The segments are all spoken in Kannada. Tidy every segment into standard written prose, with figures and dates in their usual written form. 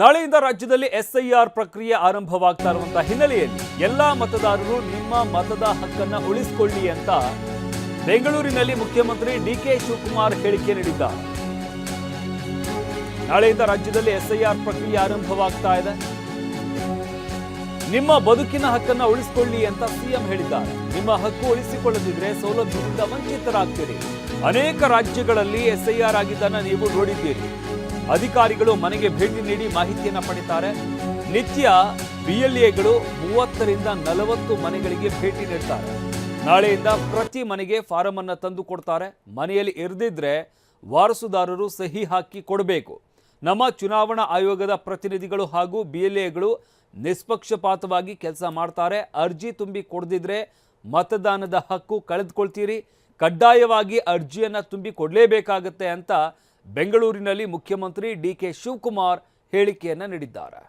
ನಾಳೆಯಿಂದ ರಾಜ್ಯದಲ್ಲಿ ಎಸ್ಐಆರ್ ಪ್ರಕ್ರಿಯೆ ಆರಂಭವಾಗ್ತಾ ಇರುವಂತಹ ಹಿನ್ನೆಲೆಯಲ್ಲಿ ಎಲ್ಲಾ ಮತದಾರರು ನಿಮ್ಮ ಮತದ ಹಕ್ಕನ್ನು ಉಳಿಸಿಕೊಳ್ಳಿ ಅಂತ ಬೆಂಗಳೂರಿನಲ್ಲಿ ಮುಖ್ಯಮಂತ್ರಿ ಡಿಕೆ ಶಿವಕುಮಾರ್ ಹೇಳಿಕೆ ನೀಡಿದ್ದಾರೆ. ನಾಳೆಯಿಂದ ರಾಜ್ಯದಲ್ಲಿ ಎಸ್ಐಆರ್ ಪ್ರಕ್ರಿಯೆ ಆರಂಭವಾಗ್ತಾ ಇದೆ. ನಿಮ್ಮ ಬದುಕಿನ ಹಕ್ಕನ್ನು ಉಳಿಸಿಕೊಳ್ಳಿ ಅಂತ ಸಿಎಂ ಹೇಳಿದ್ದಾರೆ. ನಿಮ್ಮ ಹಕ್ಕು ಉಳಿಸಿಕೊಳ್ಳದಿದ್ರೆ ಸೌಲಭ್ಯದಿಂದ ವಂಚಿತರಾಗ್ತೀರಿ. ಅನೇಕ ರಾಜ್ಯಗಳಲ್ಲಿ ಎಸ್ಐಆರ್ ಆಗಿದ್ದನ್ನು ನೀವು ನೋಡಿದ್ದೀರಿ. ಅಧಿಕಾರಿಗಳು ಮನೆಗೆ ಭೇಟಿ ನೀಡಿ ಮಾಹಿತಿಯನ್ನು ಪಡೆಯುತ್ತಾರೆ. ನಿತ್ಯ ಬಿಎಲ್ಎಗಳು 30 ರಿಂದ 40 ಮನೆಗಳಿಗೆ ಭೇಟಿ ನೀಡ್ತಾರೆ. ನಾಳೆಯಿಂದ ಪ್ರತಿ ಮನೆಗೆ ಫಾರಂ ಅನ್ನು ತಂದು ಕೊಡ್ತಾರೆ. ಮನೆಯಲ್ಲಿ ಇರದಿದ್ರೆ ವಾರಸುದಾರರು ಸಹಿ ಹಾಕಿ ಕೊಡಬೇಕು. ನಮ್ಮ ಚುನಾವಣಾ ಆಯೋಗದ ಪ್ರತಿನಿಧಿಗಳು ಹಾಗೂ ಬಿಎಲ್ಎಗಳು ನಿಷ್ಪಕ್ಷಪಾತವಾಗಿ ಕೆಲಸ ಮಾಡ್ತಾರೆ. ಅರ್ಜಿ ತುಂಬಿ ಕೊಡದಿದ್ರೆ ಮತದಾನದ ಹಕ್ಕು ಕಳೆದುಕೊಳ್ತೀರಿ. ಕಡ್ಡಾಯವಾಗಿ ಅರ್ಜಿಯನ್ನು ತುಂಬಿ ಕೊಡಲೇಬೇಕಾಗತ್ತೆ ಅಂತ ಬೆಂಗಳೂರಿನಲ್ಲಿ ಮುಖ್ಯಮಂತ್ರಿ ಡಿಕೆ ಶಿವಕುಮಾರ್ ಹೇಳಿಕೆಯನ್ನು ನೀಡಿದ್ದಾರೆ.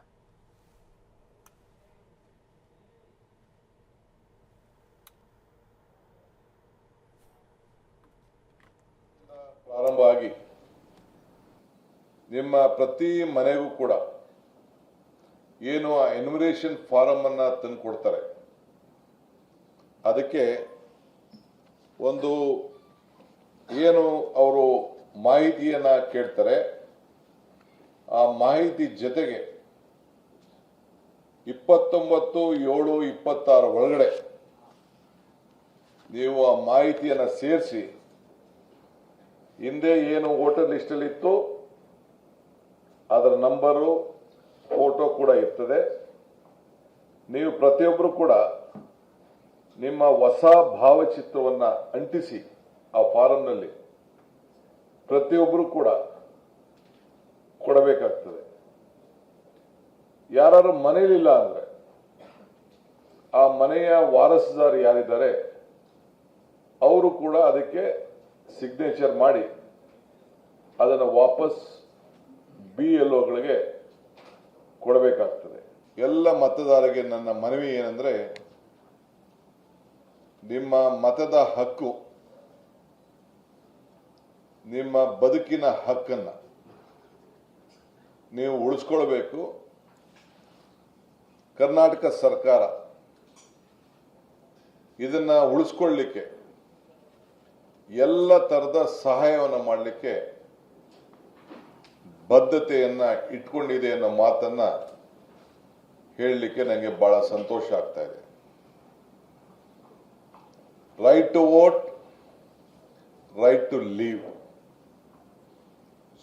ಪ್ರಾರಂಭ ಆಗಿ ನಿಮ್ಮ ಪ್ರತಿ ಮನೆಗೂ ಕೂಡ ಏನು ಎನ್ಯುಮರೇಷನ್ ಫಾರಂ ಅನ್ನ ತಂದು ಕೊಡ್ತಾರೆ. ಅದಕ್ಕೆ ಒಂದು ಏನು ಅವರು ಮಾಹಿತಿಯನ್ನ ಕೇಳ್ತಾರೆ. ಆ ಮಾಹಿತಿ ಜೊತೆಗೆ 29/7/26 ಒಳಗಡೆ ನೀವು ಆ ಮಾಹಿತಿಯನ್ನ ಸೇರಿಸಿ ಹಿಂದೆ ಏನು ವೋಟರ್ ಲಿಸ್ಟ್ ಅಲ್ಲಿ ಇತ್ತು ಅದರ ನಂಬರು ಫೋಟೋ ಕೂಡ ಇರ್ತದೆ. ನೀವು ಪ್ರತಿಯೊಬ್ಬರು ಕೂಡ ನಿಮ್ಮ ಹೊಸ ಭಾವಚಿತ್ರವನ್ನ ಅಂಟಿಸಿ ಆ ಫಾರಂನಲ್ಲಿ ಪ್ರತಿಯೊಬ್ಬರು ಕೂಡ ಕೊಡಬೇಕಾಗ್ತದೆ. ಯಾರು ಮನೆಯಲ್ಲಿಲ್ಲ ಅಂದ್ರೆ ಆ ಮನೆಯ ವಾರಸುದಾರ ಯಾರಿದ್ದಾರೆ ಅವರು ಕೂಡ ಅದಕ್ಕೆ ಸಿಗ್ನೇಚರ್ ಮಾಡಿ ಅದನ್ನು ವಾಪಸ್ ಬಿಎಲ್ಒಗಳಿಗೆ ಕೊಡಬೇಕಾಗ್ತದೆ. ಎಲ್ಲ ಮತದಾರರಿಗೆ ನನ್ನ ಮನವಿ ಏನಂದ್ರೆ, ನಿಮ್ಮ ಮತದ ಹಕ್ಕು, ನಿಮ್ಮ ಬದುಕಿನ ಹಕ್ಕನ್ನ ನೀವು ಉಳಿಸ್ಕೊಳ್ಬೇಕು. ಕರ್ನಾಟಕ ಸರ್ಕಾರ ಇದನ್ನ ಉಳಿಸ್ಕೊಳ್ಳಿಕ್ಕೆ ಎಲ್ಲ ತರದ ಸಹಾಯವನ್ನು ಮಾಡಲಿಕ್ಕೆ ಬದ್ಧತೆಯನ್ನ ಇಟ್ಕೊಂಡಿದೆ ಅನ್ನೋ ಮಾತನ್ನ ಹೇಳಲಿಕ್ಕೆ ನನಗೆ ಬಹಳ ಸಂತೋಷ ಆಗ್ತಾ ಇದೆ. Right to vote, right to leave.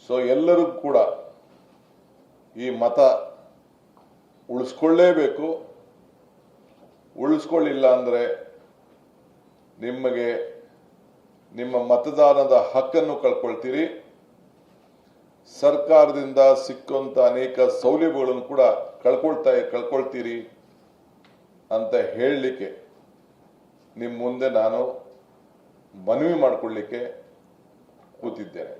So ಎಲ್ಲರೂ ಕೂಡ ಈ ಮತ ಉಳಿಸ್ಕೊಳ್ಳೇಬೇಕು. ಉಳಿಸ್ಕೊಳ್ಳಿಲ್ಲ ಅಂದ್ರೆ ನಿಮಗೆ ನಿಮ್ಮ ಮತದಾನದ ಹಕ್ಕನ್ನು ಕಳ್ಕೊಳ್ತೀರಿ. ಸರ್ಕಾರದಿಂದ ಸಿಕ್ಕುವಂತ ಅನೇಕ ಸೌಲಭ್ಯಗಳನ್ನು ಕೂಡ ಕಳ್ಕೊಳ್ತೀರಿ ಅಂತ ಹೇಳಲಿಕ್ಕೆ ನಿಮ್ಮ ಮುಂದೆ ನಾನು ಮನವಿ ಮಾಡಿಕೊಳ್ಳಲಿಕ್ಕೆ ಕೂತಿದ್ದೇನೆ.